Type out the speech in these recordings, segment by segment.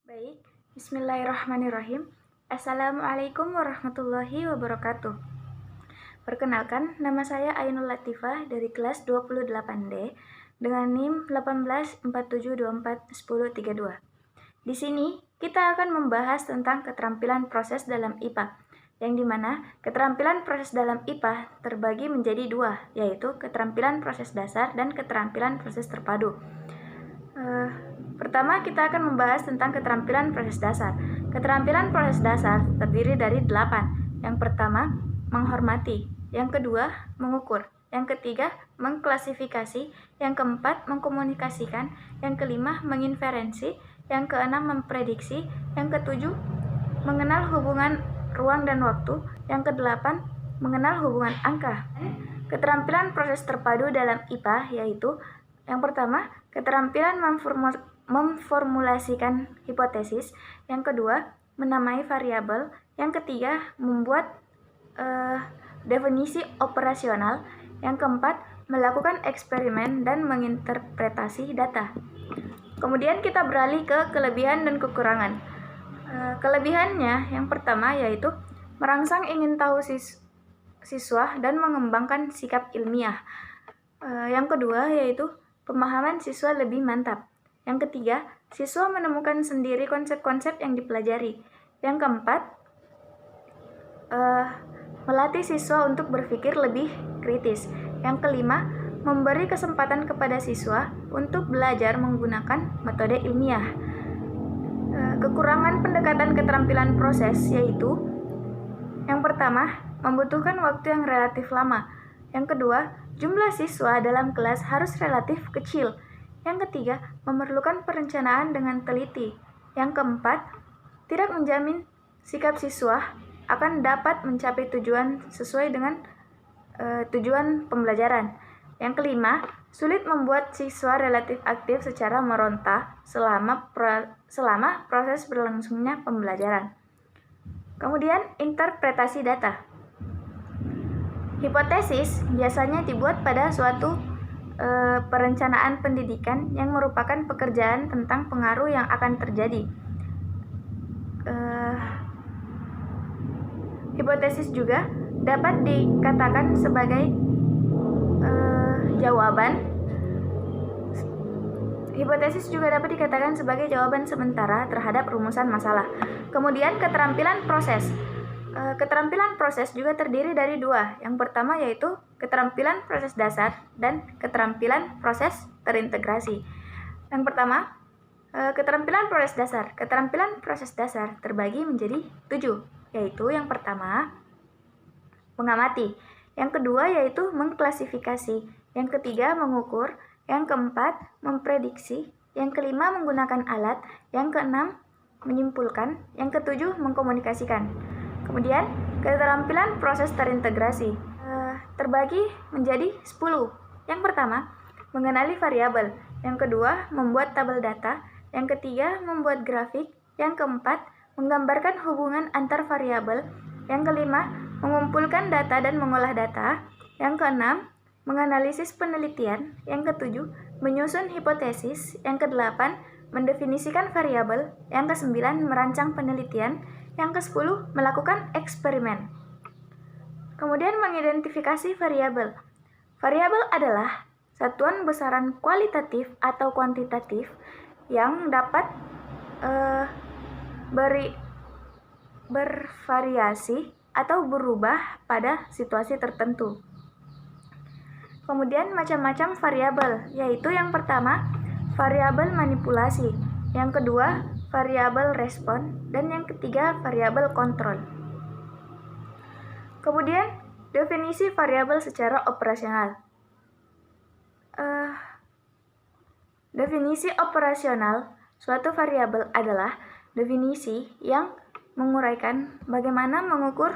Baik, bismillahirrahmanirrahim. Assalamualaikum warahmatullahi wabarakatuh. Perkenalkan, nama saya Ainul Latifah dari kelas 28D dengan NIM 1847241032. Di sini, kita akan membahas tentang keterampilan proses dalam IPA, yang dimana keterampilan proses dalam IPA terbagi menjadi dua, yaitu keterampilan proses dasar dan keterampilan proses terpadu. Pertama, kita akan membahas tentang keterampilan proses dasar. Keterampilan proses dasar terdiri dari 8. Yang pertama, menghormati. Yang kedua, mengukur. Yang ketiga, mengklasifikasi. Yang keempat, mengkomunikasikan. Yang kelima, menginferensi. Yang keenam, memprediksi. Yang ketujuh, mengenal hubungan ruang dan waktu. Yang kedelapan, mengenal hubungan angka. Keterampilan proses terpadu dalam IPA yaitu yang pertama, keterampilan memformulasikan hipotesis. Yang kedua, menamai variabel. Yang ketiga, membuat definisi operasional. Yang keempat, melakukan eksperimen dan menginterpretasi data. Kemudian kita beralih ke kelebihan dan kekurangan. Kelebihannya yang pertama yaitu merangsang ingin tahu siswa dan mengembangkan sikap ilmiah. Yang kedua yaitu pemahaman siswa lebih mantap. Yang ketiga, siswa menemukan sendiri konsep-konsep yang dipelajari. Yang keempat, melatih siswa untuk berpikir lebih kritis. Yang kelima, memberi kesempatan kepada siswa untuk belajar menggunakan metode ilmiah. Kekurangan pendekatan keterampilan proses yaitu yang pertama, membutuhkan waktu yang relatif lama. Yang kedua, jumlah siswa dalam kelas harus relatif kecil. Yang ketiga, memerlukan perencanaan dengan teliti. Yang keempat, tidak menjamin sikap siswa akan dapat mencapai tujuan sesuai dengan tujuan pembelajaran. Yang kelima, sulit membuat siswa relatif aktif secara meronta selama proses berlangsungnya pembelajaran. Kemudian, interpretasi data. Hipotesis biasanya dibuat pada suatu perencanaan pendidikan yang merupakan pekerjaan tentang pengaruh yang akan terjadi. Hipotesis juga dapat dikatakan sebagai jawaban. Hipotesis juga dapat dikatakan sebagai jawaban sementara terhadap rumusan masalah. Kemudian keterampilan proses. Keterampilan proses juga terdiri dari dua. Yang pertama yaitu keterampilan proses dasar dan keterampilan proses terintegrasi. Yang pertama, keterampilan proses dasar. Keterampilan proses dasar terbagi menjadi 7, yaitu yang pertama, mengamati. Yang kedua yaitu mengklasifikasi. Yang ketiga, mengukur. Yang keempat, memprediksi. Yang kelima, menggunakan alat. Yang keenam, menyimpulkan. Yang ketujuh, mengkomunikasikan. Kemudian, keterampilan proses terintegrasi terbagi menjadi 10. Yang pertama, mengenali variabel. Yang kedua, membuat tabel data. Yang ketiga, membuat grafik. Yang keempat, menggambarkan hubungan antar variabel. Yang kelima, mengumpulkan data dan mengolah data. Yang keenam, menganalisis penelitian. Yang ketujuh, menyusun hipotesis. Yang kedelapan, mendefinisikan variabel. Yang kesembilan, merancang penelitian. Yang ke-10, melakukan eksperimen. Kemudian mengidentifikasi variabel. Variabel adalah satuan besaran kualitatif atau kuantitatif yang dapat bervariasi atau berubah pada situasi tertentu. Kemudian macam-macam variabel, yaitu yang pertama, variabel manipulasi. Yang kedua, variabel respon, dan yang ketiga variabel kontrol. Kemudian definisi variabel secara operasional. Definisi operasional suatu variabel adalah definisi yang menguraikan bagaimana mengukur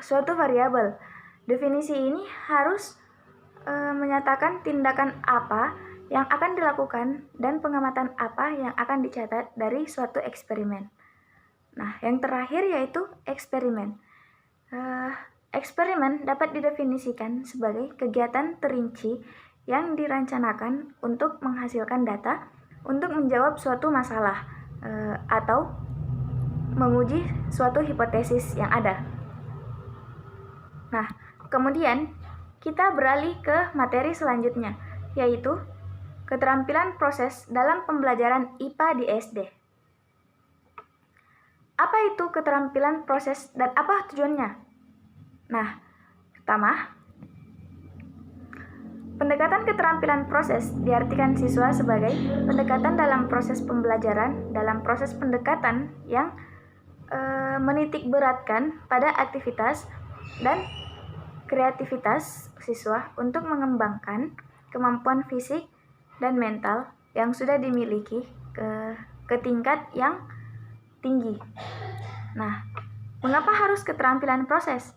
suatu variabel. Definisi ini harus menyatakan tindakan apa yang akan dilakukan dan pengamatan apa yang akan dicatat dari suatu eksperimen. Nah, yang terakhir yaitu eksperimen. Eksperimen dapat didefinisikan sebagai kegiatan terinci yang dirancanakan untuk menghasilkan data untuk menjawab suatu masalah atau menguji suatu hipotesis yang ada. Nah, kemudian kita beralih ke materi selanjutnya, yaitu keterampilan proses dalam pembelajaran IPA di SD. Apa itu keterampilan proses dan apa tujuannya? Nah, pertama, pendekatan keterampilan proses diartikan siswa sebagai pendekatan dalam proses pembelajaran, dalam proses pendekatan yang menitik beratkan pada aktivitas dan kreativitas siswa untuk mengembangkan kemampuan fisik dan mental yang sudah dimiliki ke tingkat yang tinggi. Nah, mengapa harus keterampilan proses?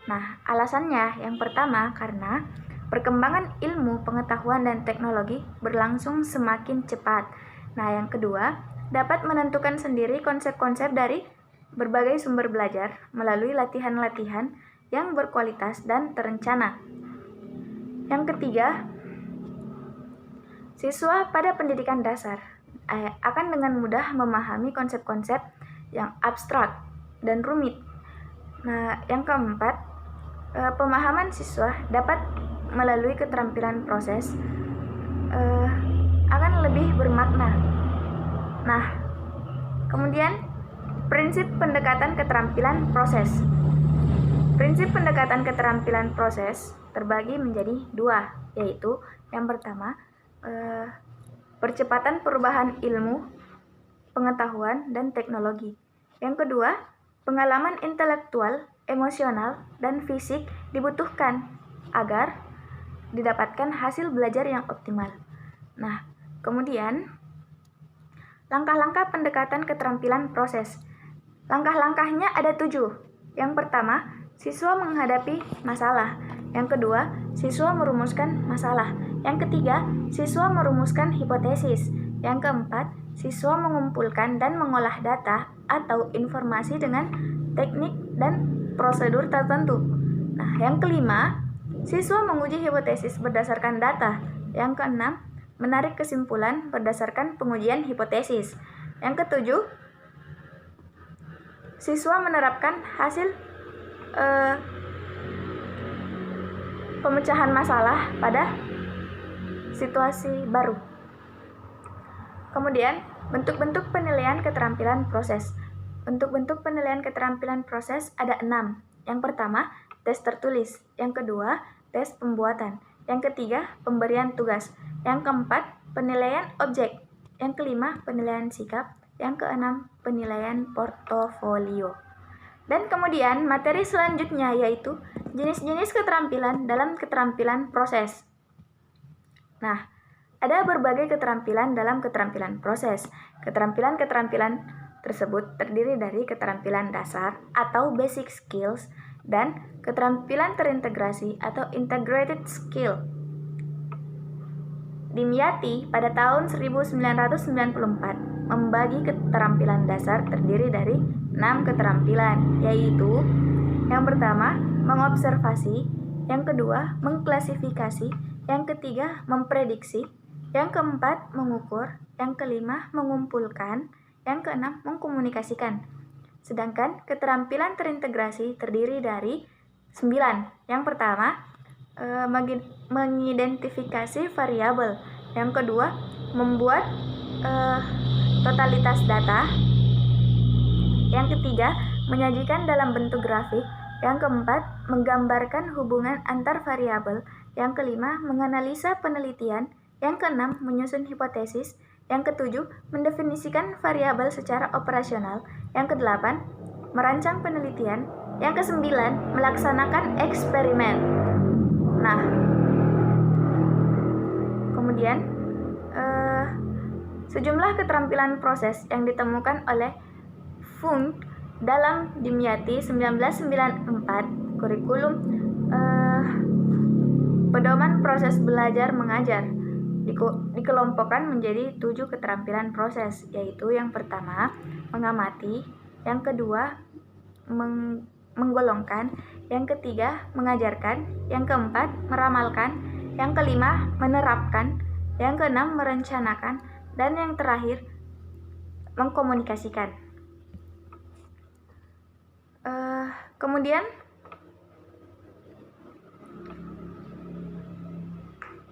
Nah, alasannya yang pertama karena perkembangan ilmu, pengetahuan, dan teknologi berlangsung semakin cepat. Nah, yang kedua, dapat menentukan sendiri konsep-konsep dari berbagai sumber belajar melalui latihan-latihan yang berkualitas dan terencana. Yang ketiga, siswa pada pendidikan dasar akan dengan mudah memahami konsep-konsep yang abstrak dan rumit. Nah, yang keempat, pemahaman siswa dapat melalui keterampilan proses akan lebih bermakna. Nah, kemudian prinsip pendekatan keterampilan proses. Prinsip pendekatan keterampilan proses terbagi menjadi dua, yaitu yang pertama, percepatan perubahan ilmu, pengetahuan, dan teknologi. Yang kedua, pengalaman intelektual, emosional, dan fisik dibutuhkan agar didapatkan hasil belajar yang optimal. Nah, kemudian langkah-langkah pendekatan keterampilan proses. Langkah-langkahnya ada 7. Yang pertama, siswa menghadapi masalah. Yang kedua, siswa merumuskan masalah. Yang ketiga, siswa merumuskan hipotesis. Yang keempat, siswa mengumpulkan dan mengolah data atau informasi dengan teknik dan prosedur tertentu. Nah, yang kelima, siswa menguji hipotesis berdasarkan data. Yang keenam, menarik kesimpulan berdasarkan pengujian hipotesis. Yang ketujuh, siswa menerapkan hasil pemecahan masalah pada situasi baru. Kemudian, bentuk-bentuk penilaian keterampilan proses. Bentuk-bentuk penilaian keterampilan proses ada 6. Yang pertama, tes tertulis. Yang kedua, tes pembuatan. Yang ketiga, pemberian tugas. Yang keempat, penilaian objek. Yang kelima, penilaian sikap. Yang keenam, penilaian portofolio. Dan kemudian materi selanjutnya yaitu jenis-jenis keterampilan dalam keterampilan proses. Nah, ada berbagai keterampilan dalam keterampilan proses. Keterampilan-keterampilan tersebut terdiri dari keterampilan dasar atau basic skills dan keterampilan terintegrasi atau integrated skill. Dimyati pada tahun 1994 membagi keterampilan dasar terdiri dari 6 keterampilan, yaitu yang pertama, mengobservasi, yang kedua, mengklasifikasi, yang ketiga, memprediksi, yang keempat, mengukur, yang kelima, mengumpulkan, yang keenam, mengkomunikasikan. Sedangkan keterampilan terintegrasi terdiri dari 9. Yang pertama, mengidentifikasi variabel. Yang kedua, membuat totalitas data. Yang ketiga, menyajikan dalam bentuk grafik. Yang keempat, menggambarkan hubungan antar variabel. Yang kelima, menganalisa penelitian. Yang keenam, menyusun hipotesis. Yang ketujuh, mendefinisikan variabel secara operasional. Yang kedelapan, merancang penelitian. Yang kesembilan, melaksanakan eksperimen. Nah, kemudian sejumlah keterampilan proses yang ditemukan oleh Funk dalam Dimyati 1994, kurikulum pedoman proses belajar mengajar dikelompokkan menjadi 7 keterampilan proses, yaitu yang pertama, mengamati, yang kedua, menggolongkan, yang ketiga, mengajarkan, yang keempat, meramalkan, yang kelima, menerapkan, yang keenam, merencanakan, Dan yang terakhir, mengkomunikasikan. Kemudian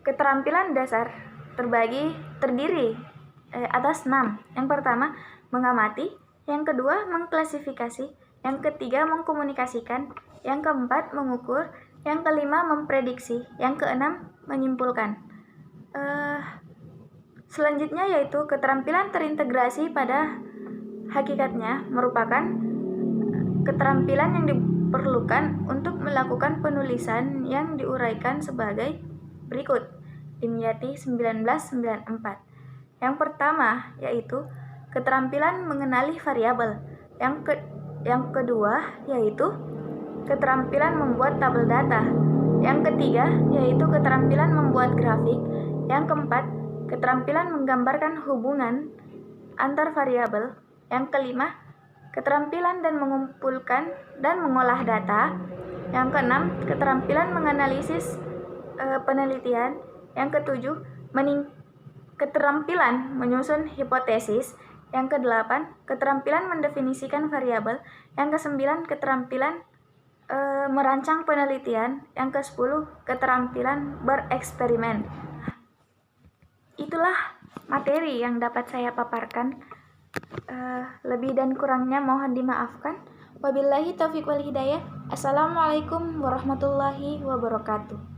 keterampilan dasar terdiri atas 6. Yang pertama, mengamati. Yang kedua, mengklasifikasi. Yang ketiga, mengkomunikasikan. Yang keempat, mengukur. Yang kelima, memprediksi. Yang keenam, menyimpulkan. Selanjutnya yaitu keterampilan terintegrasi. Pada hakikatnya merupakan keterampilan yang diperlukan untuk melakukan penulisan yang diuraikan sebagai berikut. Dimyati 1994. Yang pertama yaitu keterampilan mengenali variabel. Yang kedua yaitu keterampilan membuat tabel data. Yang ketiga yaitu keterampilan membuat grafik. Yang keempat, keterampilan menggambarkan hubungan antar variabel. Yang kelima, keterampilan dan mengumpulkan dan mengolah data. Yang keenam, keterampilan menganalisis penelitian. Yang ketujuh, keterampilan menyusun hipotesis. Yang kedelapan, keterampilan mendefinisikan variabel. Yang kesembilan, keterampilan merancang penelitian. Yang ke-10, keterampilan bereksperimen. Itulah materi yang dapat saya paparkan. Lebih dan kurangnya mohon dimaafkan. Wabillahi taufiq wal hidayah. Assalamualaikum warahmatullahi wabarakatuh.